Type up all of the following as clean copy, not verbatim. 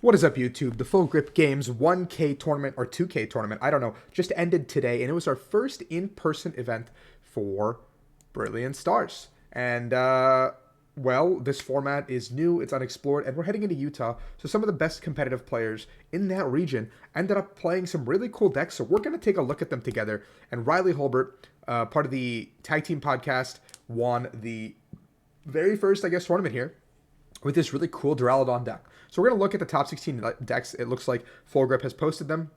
What is up, YouTube? The Full Grip Games 1K tournament or 2K tournament, I don't know, just ended today, and it was our first in-person event for Brilliant Stars. And, well, this format is new, it's unexplored, and we're heading into Utah, so some of the best competitive players in that region ended up playing some really cool decks, so we're going to take a look at them together. And Riley Holbert, part of the Tag Team Podcast, won the very first, I guess, tournament here with this really cool Duraludon deck. So we're going to look at the top 16 decks. It looks like Full Grip has posted them.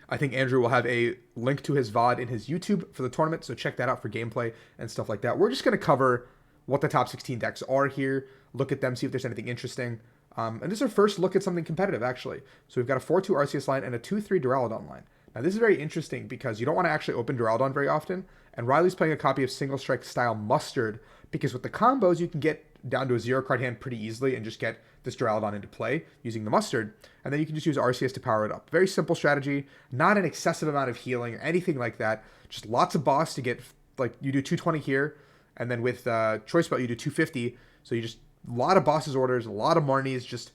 I think Andrew will have a link to his VOD in his YouTube for the tournament, so check that out for gameplay and stuff like that. We're just going to cover what the top 16 decks are here, look at them, see if there's anything interesting. And this is our first look at something competitive, actually. So we've got a 4-2 Arceus line and a 2-3 Duraludon line. Now, this is very interesting because you don't want to actually open Duraludon very often, and Riley's playing a copy of Single Strike style Mustard, because with the combos, you can get down to a 0-card hand pretty easily and just get this Duraludon into play using the Mustard, and then you can just use Arceus to power it up. Very simple strategy, not an excessive amount of healing or anything like that, just lots of boss to get, like, you do 220 here, and then with Choice Belt you do 250, so you just, a lot of bosses orders, a lot of Marnies, just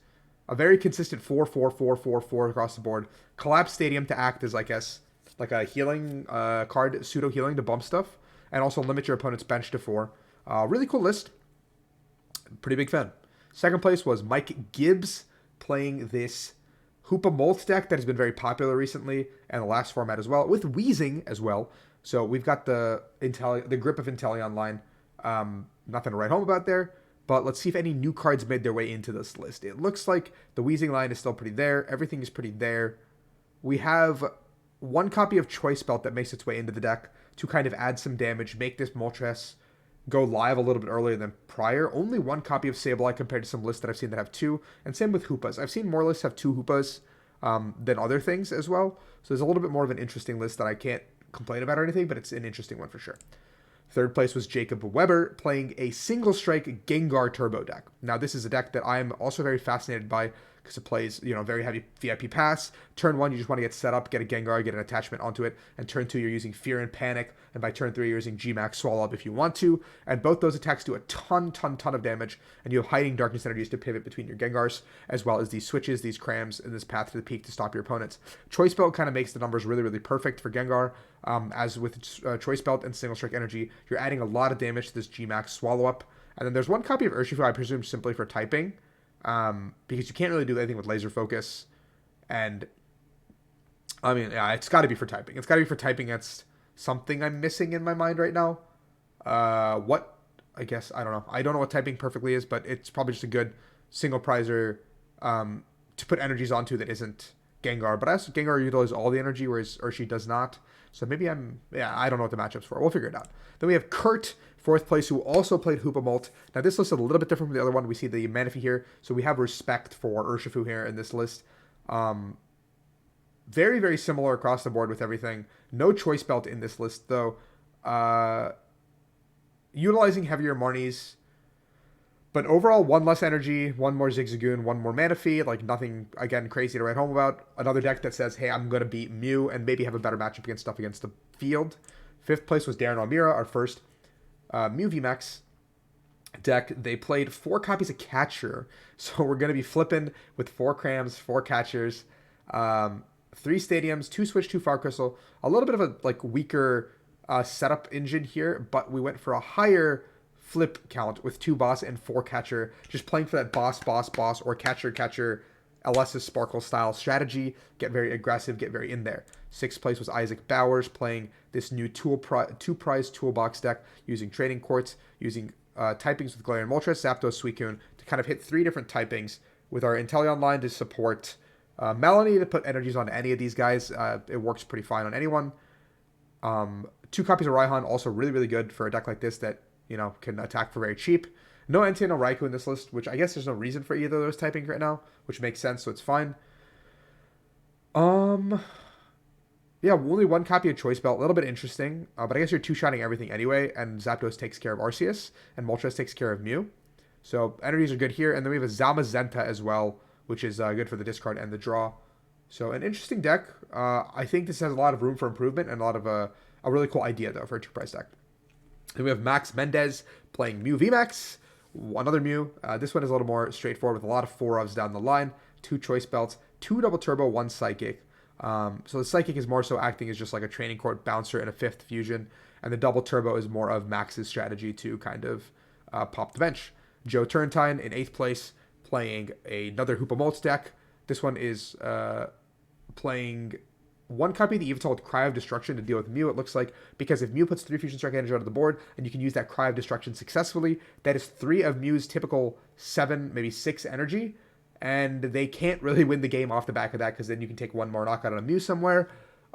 a very consistent 4-4-4-4-4 across the board. Collapse Stadium to act as, I guess, like a healing card, pseudo-healing to bump stuff, and also limit your opponent's bench to 4. Really cool list. Pretty big fan. Second place was Mike Gibbs playing this Hoopa Moltres deck that has been very popular recently, and the last format as well, with Wheezing as well. So we've got the Grip of Inteleon line. Nothing to write home about there, but let's see if any new cards made their way into this list. It looks like the Wheezing line is still pretty there. Everything is pretty there. We have one copy of Choice Belt that makes its way into the deck to kind of add some damage, make this Moltres go live a little bit earlier than prior. Only one copy of Sableye compared to some lists that I've seen that have 2, and same with Hoopas. I've seen more lists have 2 Hoopas than other things as well, so there's a little bit more of an interesting list that I can't complain about or anything, but it's an interesting one for sure. Third place was Jacob Weber playing a Single Strike Gengar Turbo deck. Now, this is a deck that I'm also very fascinated by because it plays, very heavy VIP pass. Turn 1, you just want to get set up, get a Gengar, get an attachment onto it, and turn 2, you're using Fear and Panic, and by turn 3, you're using GMAX Swallow Up if you want to, and both those attacks do a ton of damage, and you have Hiding Darkness energies to pivot between your Gengars, as well as these switches, these crams, and this Path to the Peak to stop your opponents. Choice Belt kind of makes the numbers really perfect for Gengar. As with Choice Belt and Single Strike Energy, you're adding a lot of damage to this GMAX Swallow Up, and then there's one copy of Urshifu, I presume simply for typing, because you can't really do anything with Laser Focus, and I mean, yeah, it's got to be for typing. It's got to be for typing. That's something I'm missing in my mind right now. What? I guess, I don't know. I don't know what typing perfectly is, but it's probably just a good single prizer to put energies onto that isn't Gengar. But I also, Gengar utilizes all the energy, whereas Urshi does not. So maybe I don't know what the matchup's for. We'll figure it out. Then we have Kurt, 4th place, who also played Hoopa Molt. Now, this list is a little bit different from the other one. We see the Manaphy here, so we have respect for Urshifu here in this list. Very similar across the board with everything. No Choice Belt in this list, though. Utilizing heavier Marnies. But overall, 1 less energy, 1 more Zigzagoon, 1 more Manaphy. Like, nothing, again, crazy to write home about. Another deck that says, hey, I'm going to beat Mew and maybe have a better matchup against stuff against the field. 5th place was Darren Almira, our first Mew VMAX deck. They played 4 copies of Catcher. So we're going to be flipping with 4 crams, 4 catchers, 3 stadiums, 2 switch, 2 fire crystal. A little bit of a weaker setup engine here, but we went for a higher flip count with 2 boss and 4 catcher, just playing for that boss, or catcher, LS's Sparkle style strategy. Get very aggressive, get very in there. 6th place was Isaac Bowers playing this new 2-prize toolbox deck using Trading Quartz, using typings with Galarian Moltres, Zapdos, Suicune to kind of hit 3 different typings with our Inteleon line to support Melanie to put energies on any of these guys. It works pretty fine on anyone. 2 copies of Raihan, also really good for a deck like this that can attack for very cheap. No Entei, no Raikou in this list, which I guess there's no reason for either of those typing right now, which makes sense, so it's fine. Yeah, only 1 copy of Choice Belt, a little bit interesting, but I guess you're 2-shotting everything anyway, and Zapdos takes care of Arceus, and Moltres takes care of Mew. So energies are good here, and then we have a Zamazenta as well, which is good for the discard and the draw. So an interesting deck. I think this has a lot of room for improvement and a lot of a really cool idea, though, for a 2-price deck. Then we have Max Mendez playing Mew VMAX, another Mew. This one is a little more straightforward with a lot of 4-ofs down the line. 2 choice belts, 2 double turbo, 1 psychic. So the psychic is more so acting as just like a training court bouncer and a 5th fusion, and the double turbo is more of Max's strategy to kind of pop the bench. Joe Turrentine in 8th place, playing another Hoopa Moltres deck. This one is playing 1 copy of the Yveltal with Cry of Destruction to deal with Mew, it looks like, because if Mew puts 3 Fusion Strike energy onto the board, and you can use that Cry of Destruction successfully, that is 3 of Mew's typical 7, maybe 6 energy, and they can't really win the game off the back of that, because then you can take 1 more knockout on a Mew somewhere,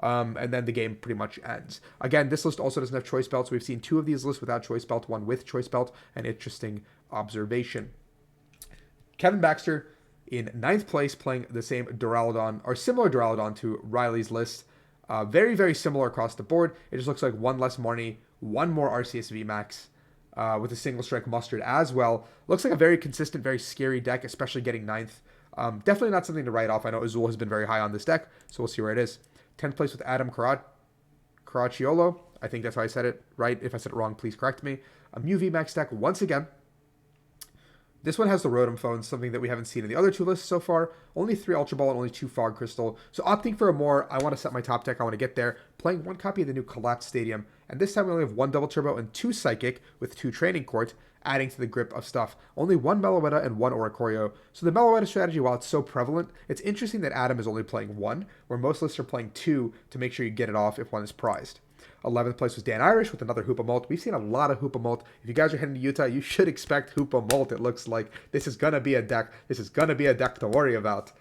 and then the game pretty much ends. Again, this list also doesn't have choice belts. We've seen 2 of these lists without choice belt, 1 with choice belt, an interesting observation. Kevin Baxter in 9th place, playing the same Duraludon, or similar Duraludon to Riley's list. Very, very similar across the board. It just looks like 1 less Marnie, 1 more Arceus VMAX, with a single strike mustard as well. Looks like a very consistent, very scary deck, especially getting 9th. Definitely not something to write off. I know Azul has been very high on this deck, so we'll see where it is. 10th place with Adam Caracciolo. I think that's how I said it right. If I said it wrong, please correct me. A Mew VMAX deck once again. This one has the Rotom Phone, something that we haven't seen in the other 2 lists so far. Only 3 Ultra Ball and only 2 Fog Crystal. So opting for a more, I want to set my top deck, I want to get there. Playing 1 copy of the new Collapse Stadium. And this time we only have 1 Double Turbo and 2 Psychic with 2 Training Court, adding to the grip of stuff. Only 1 Meloetta and 1 Oricorio. So the Meloetta strategy, while it's so prevalent, it's interesting that Adam is only playing 1, where most lists are playing 2 to make sure you get it off if 1 is prized. 11th place was Dan Irish with another Hoopa Molt. We've seen a lot of Hoopa Molt. If you guys are heading to Utah, you should expect Hoopa Molt. It looks like this is going to be a deck. This is going to be a deck to worry about.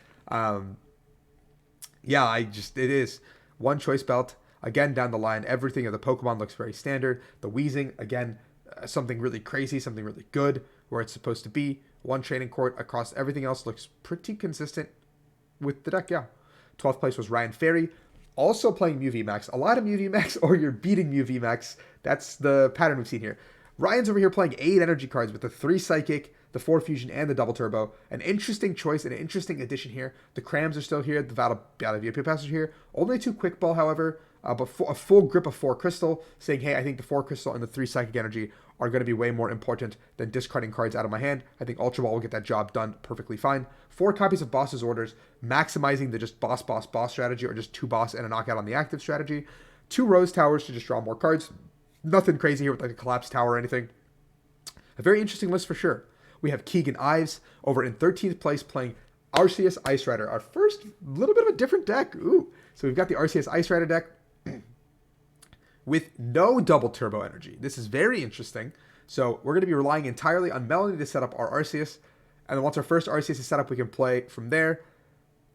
Yeah, it is. 1 choice belt. Again, down the line, everything of the Pokemon looks very standard. The Wheezing, again, something really crazy, something really good where it's supposed to be. 1 training court across everything else looks pretty consistent with the deck, yeah. 12th place was Ryan Ferry. Also playing Mew VMAX. A lot of Mew VMAX, or you're beating Mew VMAX. That's the pattern we've seen here. Ryan's over here playing 8 energy cards with the 3 Psychic, the 4 Fusion, and the Double Turbo. An interesting choice, an interesting addition here. The Crams are still here. The Battle VIP Pass are here. Only 2 Quick Ball, however. But a full grip of 4 Crystal, saying, hey, I think the 4 Crystal and the 3 Psychic Energy are going to be way more important than discarding cards out of my hand. I think Ultra Ball will get that job done perfectly fine. 4 copies of Boss's Orders, maximizing the just boss strategy, or just 2 boss and a knockout on the active strategy. 2 Rose Towers to just draw more cards. Nothing crazy here with like a Collapse Tower or anything. A very interesting list for sure. We have Keegan Ives over in 13th place playing Arceus Ice Rider. Our first little bit of a different deck. Ooh. So we've got the Arceus Ice Rider deck with no double turbo energy. This is very interesting. So we're going to be relying entirely on Melanie to set up our Arceus. And then once our first Arceus is set up, we can play from there.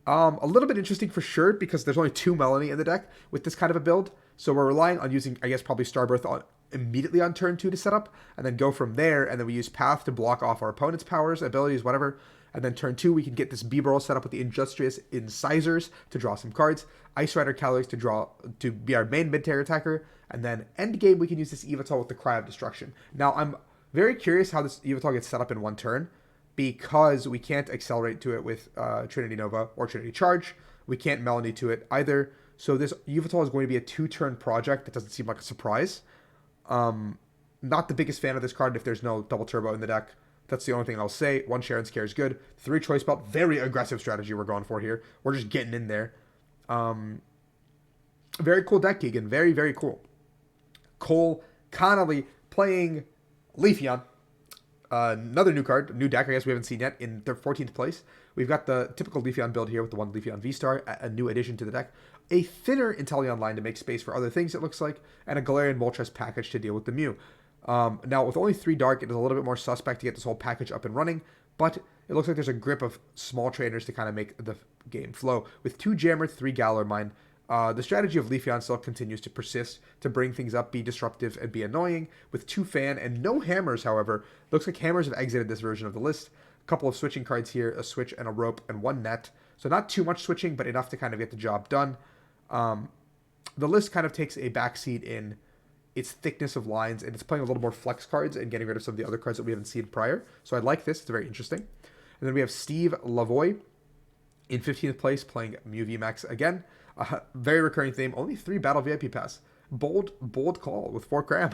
A little bit interesting for sure, because there's only 2 Melanie in the deck with this kind of a build. So we're relying on using, I guess, probably Starbirth immediately on turn 2 to set up, and then go from there, and then we use Path to block off our opponent's powers, abilities, whatever. And then turn 2, we can get this B-Burrow set up with the Industrious Incisors to draw some cards. Ice Rider Calyrex to be our main mid-tier attacker. And then end game, we can use this Yveltal with the Cry of Destruction. Now, I'm very curious how this Yveltal gets set up in 1 turn, because we can't accelerate to it with Trinity Nova or Trinity Charge. We can't Melanie to it either. So this Yveltal is going to be a 2-turn project. That doesn't seem like a surprise. Not the biggest fan of this card if there's no double turbo in the deck. That's the only thing I'll say. 1 Sharon Scare is good. 3 Choice Belt. Very aggressive strategy we're going for here. We're just getting in there. Very cool deck, Keegan. Very, very cool. Cole Connolly playing Leafeon. Another new card, new deck, I guess we haven't seen yet, in the 14th place. We've got the typical Leafeon build here with the 1 Leafeon V-Star, a new addition to the deck. A thinner Inteleon line to make space for other things, it looks like, and a Galarian Moltres package to deal with the Mew. Now, with only 3 Dark, it is a little bit more suspect to get this whole package up and running, but it looks like there's a grip of small trainers to kind of make the game flow. With 2 Jammer, 3 Galar Mine, the strategy of Leafeon still continues to persist to bring things up, be disruptive, and be annoying. With 2 Fan and no Hammers, however, looks like Hammers have exited this version of the list. A couple of switching cards here, a Switch and a Rope, and 1 Net. So not too much switching, but enough to kind of get the job done. The list kind of takes a backseat in its thickness of lines, and it's playing a little more flex cards and getting rid of some of the other cards that we haven't seen prior. So I like this. It's very interesting. And then we have Steve Lavoie in 15th place playing Mew VMAX again. Very recurring theme. Only 3 Battle VIP Pass. Bold call with 4 Cram.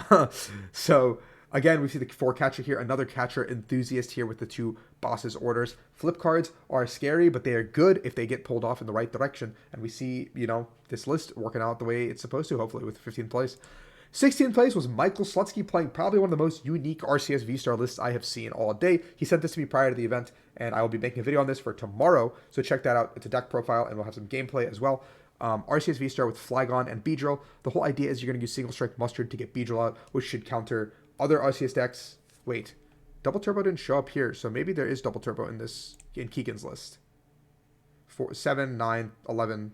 So Again, we see the 4 catcher here, another catcher enthusiast here with the 2 bosses orders. Flip cards are scary, but they are good if they get pulled off in the right direction. And we see, this list working out the way it's supposed to, hopefully, with 15th place. 16th place was Michael Slutsky, playing probably one of the most unique Arceus V-Star lists I have seen all day. He sent this to me prior to the event, and I will be making a video on this for tomorrow. So check that out. It's a deck profile, and we'll have some gameplay as well. Arceus V-Star with Flygon and Beedrill. The whole idea is you're going to use Single Strike Mustard to get Beedrill out, which should counter other Arceus decks. Wait, Double Turbo didn't show up here, so maybe there is Double Turbo in Keegan's list. 7, 9, 11,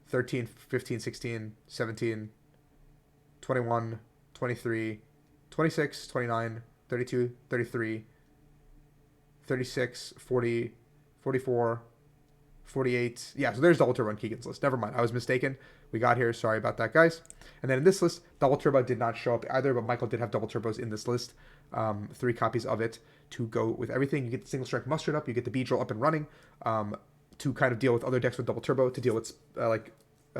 13, 15, 16, 17, 21, 23, 26, 29, 32, 33, 36, 40, 44, 48. Yeah, so there's Double Turbo in Keegan's list. Never mind, I was mistaken. We got here. Sorry about that, guys. And then in this list, Double Turbo did not show up either, but Michael did have Double Turbos in this list. 3 copies of it to go with everything. You get the Single Strike Mustard up. You get the Beedrill up and running to kind of deal with other decks with Double Turbo, to deal with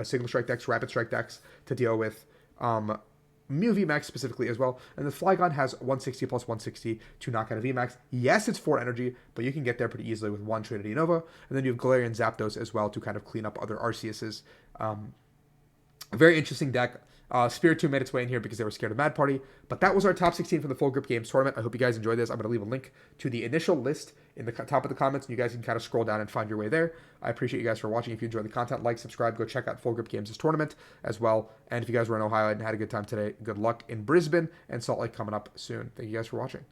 Single Strike decks, Rapid Strike decks, to deal with Mew VMAX specifically as well. And the Flygon has 160 plus 160 to knock out a VMAX. Yes, it's 4 energy, but you can get there pretty easily with 1 Trinity Nova. And then you have Galarian Zapdos as well to kind of clean up other Arceuses. Very interesting deck. Spiritomb made its way in here because they were scared of Mad Party. But that was our top 16 for the Full Grip Games tournament. I hope you guys enjoyed this. I'm going to leave a link to the initial list in the top of the comments, and you guys can kind of scroll down and find your way there. I appreciate you guys for watching. If you enjoyed the content, like, subscribe, go check out Full Grip Games' tournament as well. And if you guys were in Ohio and had a good time today, good luck in Brisbane and Salt Lake coming up soon. Thank you guys for watching.